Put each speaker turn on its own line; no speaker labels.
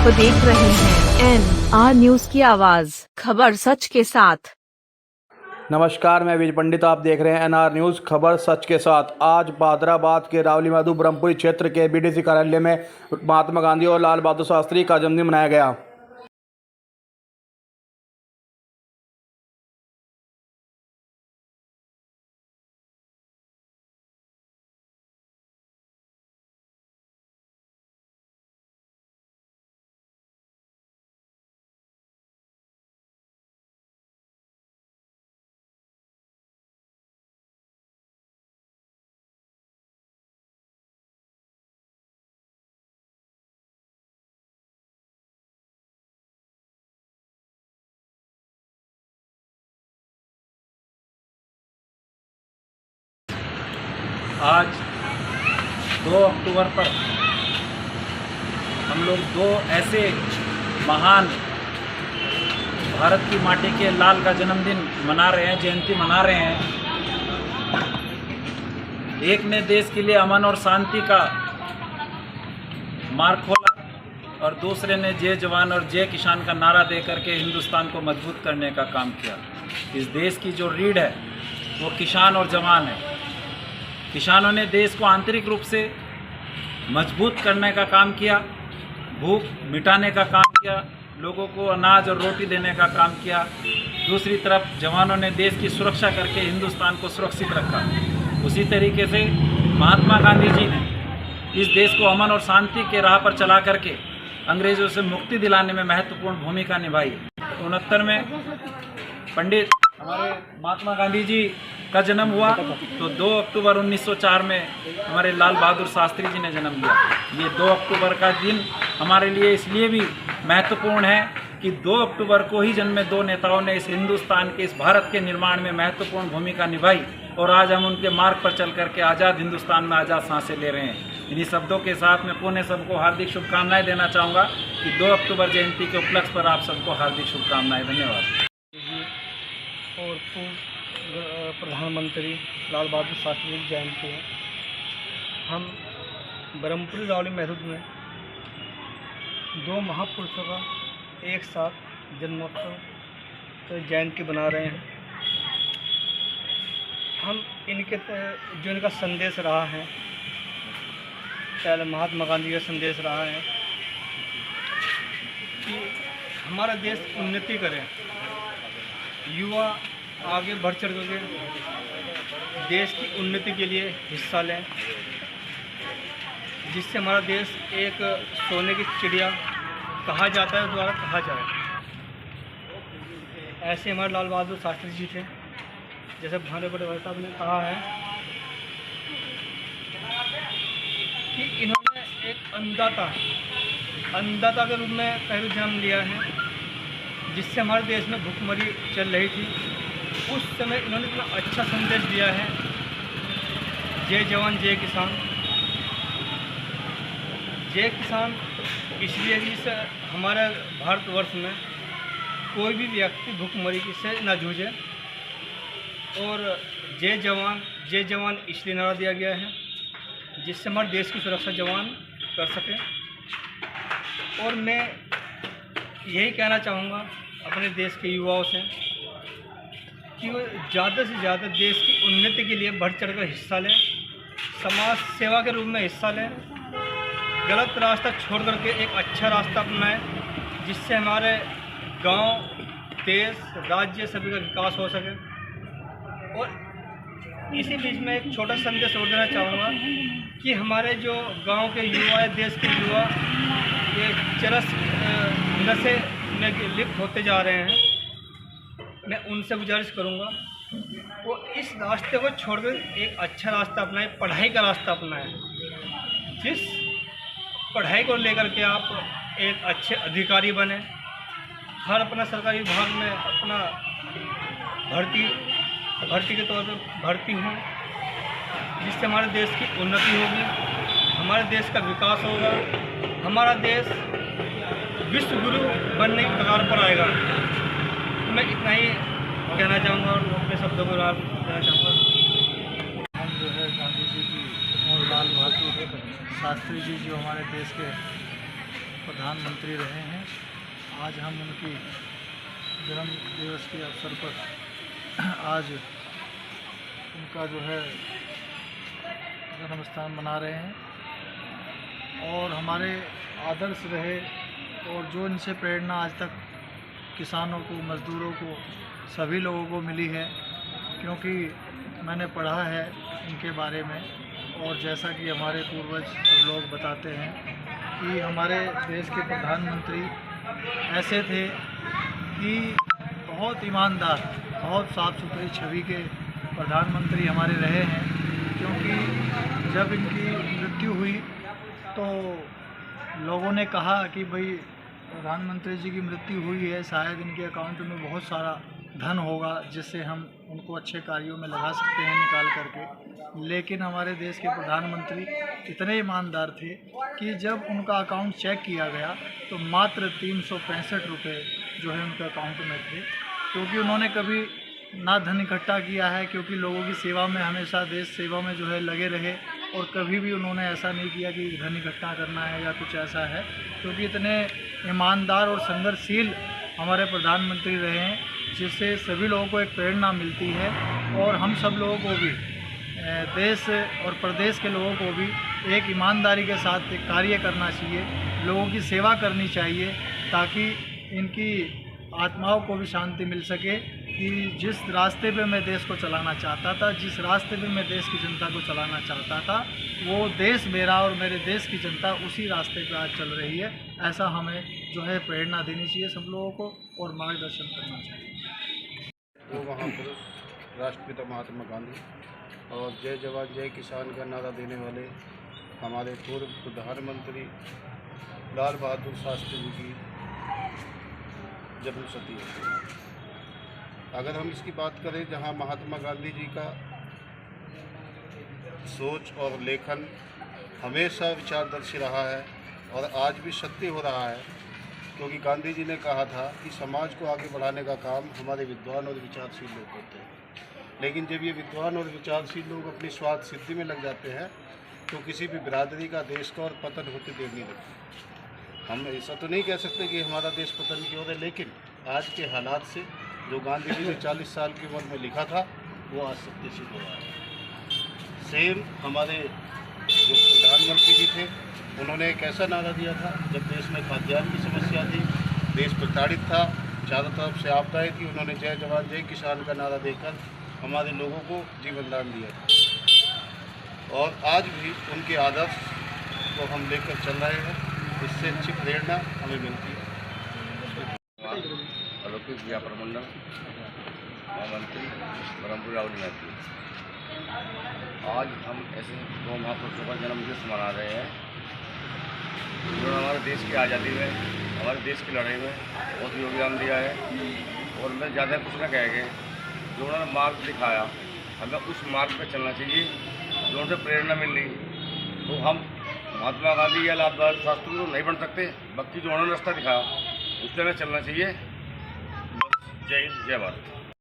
आप देख रहे हैं NR न्यूज की आवाज, खबर सच के साथ।
नमस्कार, मैं विजय पंडित। आप देख रहे हैं NR न्यूज, खबर सच के साथ। आज बहादुराबाद के रावली महदू ब्रह्मपुरी क्षेत्र के BDC कार्यालय में महात्मा गांधी और लाल बहादुर शास्त्री का जन्मदिन मनाया गया।
आज 2 अक्टूबर पर हम लोग दो ऐसे महान भारत की माटी के लाल का जन्मदिन मना रहे हैं, जयंती मना रहे हैं। एक ने देश के लिए अमन और शांति का मार्ग खोला और दूसरे ने जय जवान और जय किसान का नारा दे करके हिंदुस्तान को मजबूत करने का काम किया। इस देश की जो रीढ़ है वो किसान और जवान है। किसानों ने देश को आंतरिक रूप से मजबूत करने का काम किया, भूख मिटाने का काम किया, लोगों को अनाज और रोटी देने का काम किया। दूसरी तरफ जवानों ने देश की सुरक्षा करके हिंदुस्तान को सुरक्षित रखा। उसी तरीके से महात्मा गांधी जी ने इस देश को अमन और शांति के राह पर चला करके अंग्रेज़ों से मुक्ति दिलाने में महत्वपूर्ण भूमिका निभाई। 69 में पंडित हमारे महात्मा गांधी जी का जन्म हुआ तो 2 अक्टूबर 1904 में हमारे लाल बहादुर शास्त्री जी ने जन्म लिया। ये 2 अक्टूबर का दिन हमारे लिए इसलिए भी महत्वपूर्ण है कि 2 अक्टूबर को ही जन्मे दो नेताओं ने इस हिंदुस्तान के, इस भारत के निर्माण में महत्वपूर्ण भूमिका निभाई और आज हम उनके मार्ग पर चल करके आज़ाद हिंदुस्तान में आज़ाद सांसें ले रहे हैं। इन्हीं शब्दों के साथ मैं पुनः सबको हार्दिक शुभकामनाएं देना चाहूँगा कि 2 अक्टूबर जयंती के उपलक्ष्य पर आप सबको हार्दिक शुभकामनाएं। धन्यवाद।
और प्रधानमंत्री लाल बहादुर शास्त्री की जयंती है। हम ब्रह्मपुरी रावली महदूद में दो महापुरुषों का एक साथ जन्मोत्सव तो जयंती बना रहे हैं। हम इनके जो इनका संदेश रहा है, पहले महात्मा गांधी का संदेश रहा है कि हमारा देश उन्नति करे, युवा आगे बढ़ चढ़ करके देश की उन्नति के लिए हिस्सा लें, जिससे हमारा देश एक सोने की चिड़िया कहा जाता है, द्वारा कहा जाए। ऐसे हमारे लाल बहादुर शास्त्री जी थे। जैसे भानु प्रताप साहब ने कहा है कि इन्होंने एक अन्नदाता के रूप में पहले जन्म लिया है, जिससे हमारे देश में भूखमरी चल रही थी। उस समय इन्होंने इतना अच्छा संदेश दिया है, जय जवान जय किसान। जय किसान इसलिए भी इस हमारे भारतवर्ष में कोई भी व्यक्ति भूखमरी से ना जूझे, और जय जवान इसलिए नारा दिया गया है जिससे हमारे देश की सुरक्षा जवान कर सके। और मैं यही कहना चाहूँगा अपने देश के युवाओं से कि वो ज़्यादा से ज़्यादा देश की उन्नति के लिए बढ़ चढ़कर हिस्सा लें, समाज सेवा के रूप में हिस्सा लें, गलत रास्ता छोड़ करके एक अच्छा रास्ता अपनाएं, जिससे हमारे गांव, देश, राज्य सभी का विकास हो सके। और इसी बीच में एक छोटा संदेश और देना चाहूँगा कि हमारे जो गांव के युवा है, देश के युवा ये चरस नशे में लिप्त होते जा रहे हैं। मैं उनसे गुजारिश करूंगा वो इस रास्ते को छोड़कर एक अच्छा रास्ता अपनाएं, पढ़ाई का रास्ता अपनाएं। जिस पढ़ाई को लेकर के आप एक अच्छे अधिकारी बने, हर अपना सरकारी विभाग में अपना भर्ती के तौर पर भर्ती हों, जिससे हमारे देश की उन्नति होगी, हमारे देश का विकास होगा, हमारा देश विश्व गुरु बनने की कगार पर आएगा। मैं इतना ही कहना चाहूँगा और अपने शब्दों को देना चाहूँगा।
हम जो है गांधी जी की और लाल बहादुर शास्त्री जी जो हमारे देश के प्रधानमंत्री रहे हैं। आज हम उनकी जन्म दिवस के अवसर पर आज उनका जो है जन्म स्थान मना रहे हैं और हमारे आदर्श रहे और जो इनसे प्रेरणा आज तक किसानों को, मज़दूरों को, सभी लोगों को मिली है, क्योंकि मैंने पढ़ा है इनके बारे में और जैसा कि हमारे पूर्वज लोग बताते हैं कि हमारे देश के प्रधानमंत्री ऐसे थे कि बहुत ईमानदार, बहुत साफ़ सुथरी छवि के प्रधानमंत्री हमारे रहे हैं। क्योंकि जब इनकी मृत्यु हुई तो लोगों ने कहा कि भाई प्रधानमंत्री जी की मृत्यु हुई है, शायद इनके अकाउंट में बहुत सारा धन होगा जिससे हम उनको अच्छे कार्यों में लगा सकते हैं निकाल करके। लेकिन हमारे देश के प्रधानमंत्री इतने ईमानदार थे कि जब उनका अकाउंट चेक किया गया तो मात्र 365 रुपये जो है उनके अकाउंट में थे, क्योंकि उन्होंने कभी ना धन इकट्ठा किया है, क्योंकि लोगों की सेवा में हमेशा देश सेवा में जो है लगे रहे और कभी भी उन्होंने ऐसा नहीं किया कि धन इकट्ठा करना है या कुछ ऐसा है, क्योंकि इतने ईमानदार और संघर्षशील हमारे प्रधानमंत्री रहे हैं, जिससे सभी लोगों को एक प्रेरणा मिलती है। और हम सब लोगों को भी, देश और प्रदेश के लोगों को भी एक ईमानदारी के साथ एक कार्य करना चाहिए, लोगों की सेवा करनी चाहिए, ताकि इनकी आत्माओं को भी शांति मिल सके कि जिस रास्ते पे मैं देश को चलाना चाहता था, जिस रास्ते पे मैं देश की जनता को चलाना चाहता था, वो देश मेरा और मेरे देश की जनता उसी रास्ते पे आज चल रही है। ऐसा हमें जो है प्रेरणा देनी चाहिए सब लोगों को और मार्गदर्शन करना चाहिए।
वो महापुरुष राष्ट्रपिता महात्मा गांधी और जय जवान जय किसान का नारा देने वाले हमारे पूर्व प्रधानमंत्री लाल बहादुर शास्त्री जी की जन्मशती है। अगर हम इसकी बात करें, जहां महात्मा गांधी जी का सोच और लेखन हमेशा विचारदर्शी रहा है और आज भी सत्य हो रहा है, क्योंकि गांधी जी ने कहा था कि समाज को आगे बढ़ाने का काम हमारे विद्वान और विचारशील लोग करते हैं। लेकिन जब ये विद्वान और विचारशील लोग अपनी स्वार्थ सिद्धि में लग जाते हैं तो किसी भी बिरादरी का, देश का और पतन होते देर नहीं लगती। हम ऐसा तो नहीं कह सकते कि हमारा देश पतन की ओर है, लेकिन आज के हालात से जो गांधी जी ने 40 साल की उम्र में लिखा था वो आज सत्य सिद्ध हो रहा है। सेम हमारे जो प्रधानमंत्री जी थे, उन्होंने एक ऐसा नारा दिया था जब देश में खाद्यान्न की समस्या थी, देश प्रताड़ित था, चारों तरफ से आपदाएं थी, उन्होंने जय जवान जय किसान का नारा देकर हमारे लोगों को जीवन दान दिया था। और आज भी उनके आदर्श को हम लेकर चल रहे हैं, इससे अच्छी प्रेरणा हमें मिलती है।
अलौकिक व्यापार मंडल महामंत्री ब्रह्मपुरी रावली महती। आज हम ऐसे दो महापुरुषों का जन्मदिवस मना रहे हैं जिन्होंने हमारे देश की आज़ादी में, हमारे देश की लड़ाई में बहुत योगदान दिया है। और मैं ज़्यादा कुछ न कह के, जो उन्होंने मार्ग दिखाया, हमें उस मार्ग पर चलना चाहिए जो उनसे प्रेरणा मिल रही। तो हम महात्मा गांधी या लाल बहादुर शास्त्री तो नहीं बन सकते, बाकी जो उन्होंने रास्ता दिखाया उससे हमें चलना चाहिए। जय हिंद, जय भारत।